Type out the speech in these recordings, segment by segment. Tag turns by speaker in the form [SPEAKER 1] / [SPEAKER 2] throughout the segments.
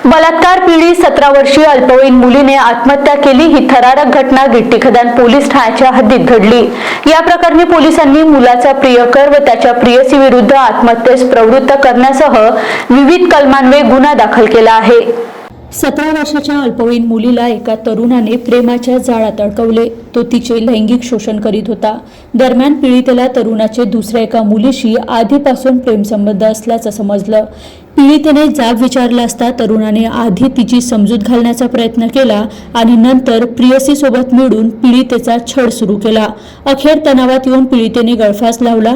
[SPEAKER 1] बलात्कार पीडित 17 वर्षीय अल्पवयीन मुलीने आत्महत्या केली। ही थरारक घटना गिट्टी खदान पोलीस ठाण्याच्या हद्दीत घडली। या प्रकरणी पोलिसांनी मुलाचा प्रियकर व त्याच्या प्रेयसी विरुद्ध आत्महत्येस प्रवृत्त करण्यासह विविध कलमान्वये गुन्हा दाखल केला आहे। 17 वर्षाच्या अल्पवयीन मुलीला एका तरुणाने प्रेमाच्या जाळ्यात अडकवले। तो तिचे लैंगिक शोषण करीत होता। दरम्यान पीडितेला तरुणाचे दुसऱ्या एका मुलीशी आधीपासून प्रेमसंबंध असल्याचं समजलं। पीडितेने जाब विचारला असता तरुणाने आधी तिची समजूत घालण्याचा प्रयत्न केला आणि नंतर प्रेयसीसोबत मिळून पीडितेचा छळ सुरू केला। अखेर तणावात येऊन पीडितेने गळफास लावला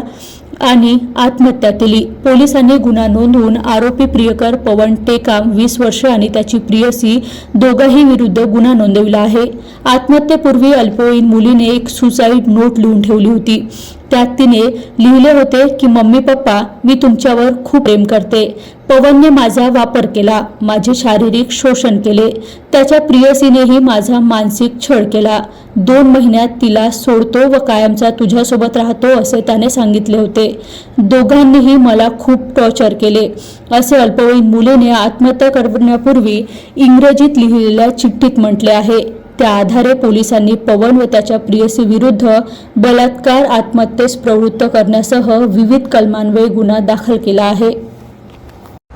[SPEAKER 1] आणि आत्महत्या केली। पोलिसांनी गुन्हा नोंदवून आरोपी प्रियकर पवन टेकाम 20 वर्ष आणि त्याची प्रेयसी दोघांही विरुद्ध गुन्हा नोंदविला आहे। आत्महत्येपूर्वी अल्पवयीन मुलीने एक सुसाईड नोट लिहून ठेवली होती। त्यात तिने लिहिले होते की मम्मी पप्पा, मी तुमच्यावर खूप प्रेम करते। पवनने माझा वापर केला, माझे शारीरिक शोषण केले। त्याच्या प्रेयसीनेही माझा मानसिक छळ केला। 2 महिन्यात तिला सोडतो व कायमचा तुझ्यासोबत राहतो असे त्याने सांगितले होते। दोघांनीही मला खूप टॉर्चर केले, असे अल्पवयीन मुलीने आत्महत्या करण्यापूर्वी इंग्रजीत लिहिलेल्या चिठ्ठीत म्हटले आहे। त्या आधारे पोलिसांनी पवन व त्याच्या प्रेयसी विरुद्ध बलात्कार आत्महत्येस प्रवृत्त करण्यासह विविध कलमान्वये गुन्हा दाखल केला आहे।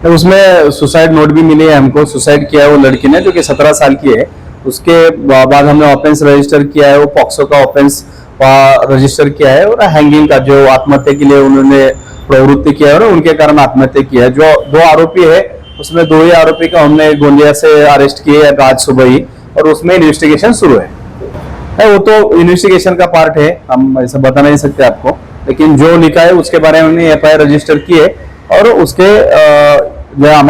[SPEAKER 2] उसमें सुसाइड नोट भी मिली है हमको। सुसाइड किया है वो लड़की ने, जो कि 17 साल की है। उसके बाद हमने ऑफेंस रजिस्टर किया है, वो पॉक्सो का ऑफेंस रजिस्टर किया है और हैंगिंग का जो आत्महत्या के लिए उन्होंने प्रवृत्ति किया है और उनके कारण आत्महत्या किया है। जो 2 आरोपी है उसमें 2 ही आरोपी का हमने गोंदिया से अरेस्ट किए आज सुबह ही, और उसमें इन्वेस्टिगेशन शुरू है। वो तो इन्वेस्टिगेशन का पार्ट है, हम ऐसा बता नहीं सकते आपको, लेकिन जो लिखा है उसके बारे में हमने FIR रजिस्टर की है और उसके